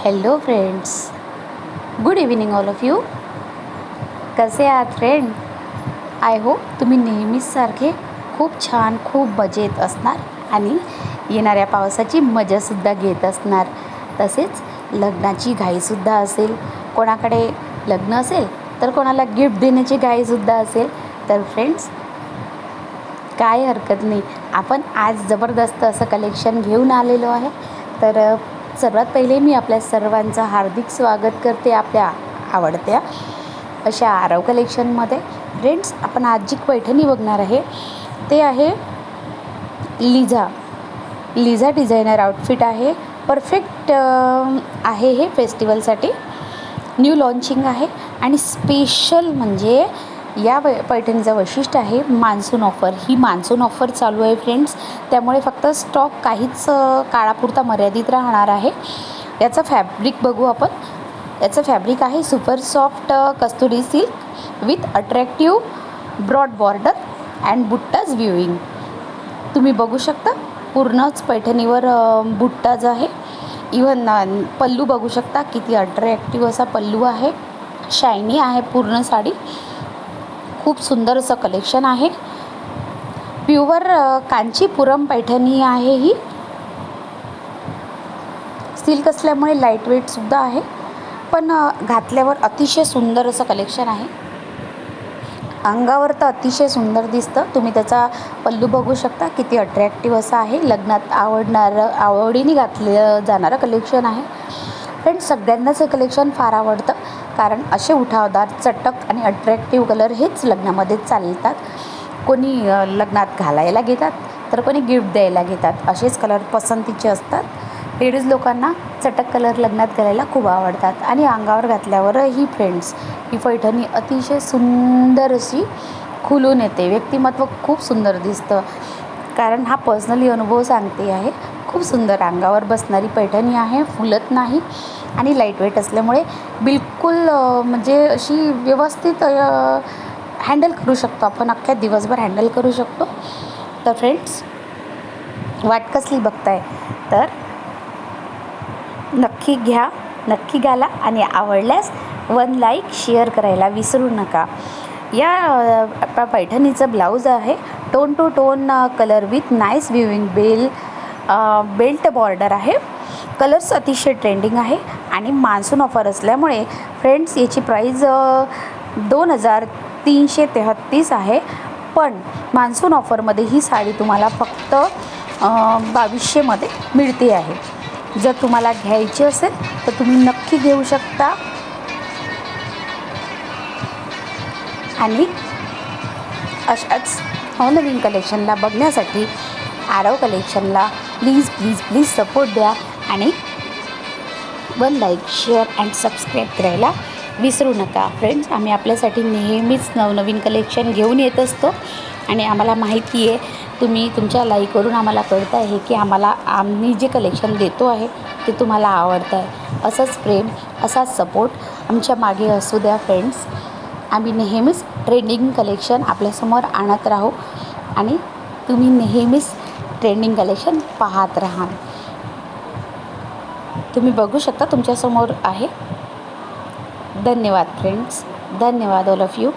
Hello friends, good evening all of you. कसे आहात friend? I hope तुम्ही नेहमीच सारखे खूप छान, खूप मजेत असणार आणि येणाऱ्या पावसाची मजासुद्धा घेत असणार. तसेच लग्नाची घाईसुद्धा असेल, कोणाकडे लग्न असेल तर कोणाला गिफ्ट देण्याची घाईसुद्धा असेल. तर फ्रेंड्स, काय हरकत नाही, आपण आज जबरदस्त असं कलेक्शन घेऊन आलेलो आहे. तर सर्वात पहिले मी आपल्या सर्वांचं हार्दिक स्वागत करते आपल्या आवडत्या अशा आरव कलेक्शनमध्ये. फ्रेंड्स, आपण आज जी पैठणी बघणार आहे ते आहे लिझा डिझायनर आउटफिट आहे. परफेक्ट आहे हे फेस्टिवलसाठी. न्यू लॉन्चिंग आहे आणि स्पेशल म्हणजे या पैठणीचं वैशिष्ट्य आहे मान्सून ऑफर. ही मान्सून ऑफर चालू आहे फ्रेंड्स, त्यामुळे फक्त स्टॉक काहीच काळापुरता मर्यादित राहणार आहे. याचं फॅब्रिक बघू आपण. याचं फॅब्रिक आहे super soft Kasturi silk with attractive broad border and बुट्टाज व्ह्यूइंग. तुम्ही बघू शकता पूर्णच पैठणीवर बुट्टाज आहे. इव्हन पल्लू बघू शकता, किती अट्रॅक्टिव्ह असा पल्लू आहे. शायनी आहे पूर्ण साडी. खूप सुंदर असं कलेक्शन आहे. प्युअर कांचीपुरम पैठणी आहे. ही सिल्क असल्यामुळे लाईट वेटसुद्धा आहे, पण घातल्यावर अतिशय सुंदर असं कलेक्शन आहे. अंगावर तर अतिशय सुंदर दिसतं. तुम्ही त्याचा पल्लू बघू शकता, किती अट्रॅक्टिव्ह असं आहे. लग्नात आवडीने घातलं जाणारं कलेक्शन आहे. फ्रेंड्स, सगळ्यांनाच हे कलेक्शन फार आवडतं, कारण असे उठावदार, चटक आणि अट्रॅक्टिव्ह कलर हेच लग्नामध्ये चालतात. कोणी लग्नात घालायला घेतात तर कोणी गिफ्ट द्यायला घेतात. असेच कलर पसंतीचे असतात. लेडीज लोकांना चटक कलर लग्नात घालायला खूप आवडतात आणि अंगावर घातल्यावरही फ्रेंड्स ही पैठणी अतिशय सुंदर अशी खुलून येते. व्यक्तिमत्व खूप सुंदर दिसतं, कारण हा पर्सनली अनुभव सांगते आहे. खूप सुंदर अंगावर बसणारी पैठणी आहे, फुलत नाही आणि लाईट वेट असल्यामुळे बिलकुल म्हणजे अशी व्यवस्थित हँडल करू शकतो आपण. अख्ख्या दिवसभर हँडल करू शकतो. तर फ्रेंड्स, वाट कसली बघताय? तर नक्की घ्या, नक्की घाला आणि आवडल्यास 1 लाईक शेअर करायला विसरू नका. या पैठणीचं ब्लाऊज आहे tone to tone colour with nice weaving belt border आहे. कलर्स अतिशय ट्रेंडिंग आहे आणि मान्सून ऑफर असल्यामुळे फ्रेंड्स याची प्राईज 2333 आहे. पण मान्सून ऑफरमध्ये ही साडी तुम्हाला फक्त 2200मध्ये मिळते आहे. जर तुम्हाला घ्यायची असेल तर तुम्ही नक्की घेऊ शकता. आणि अशाच नवीन कलेक्शनला बघण्यासाठी आरव कलेक्शनला प्लीज सपोर्ट द्या आणि 1 लाईक शेअर अँड सबस्क्राईब करायला विसरू नका. फ्रेंड्स, आम्ही आपल्यासाठी नेहमीच नवनवीन कलेक्शन घेऊन येत असतो आणि आम्हाला माहिती आहे तुम्ही तुमच्या लाईकवरून आम्हाला कळतं आहे की आम्ही जे कलेक्शन देतो आहे ते तुम्हाला आवडतं आहे. असंच प्रेम, असाच सपोर्ट आमच्या मागे असू द्या फ्रेंड्स. आम्ही नेहमीच ट्रेंडिंग कलेक्शन आपल्यासमोर आणत राहू आणि तुम्ही नेहमीच ट्रेंडिंग कलेक्शन पाहत राहा. तुम्ही बघू शकता तुमच्यासमोर आहे. धन्यवाद फ्रेंड्स, धन्यवाद ऑल ऑफ यू.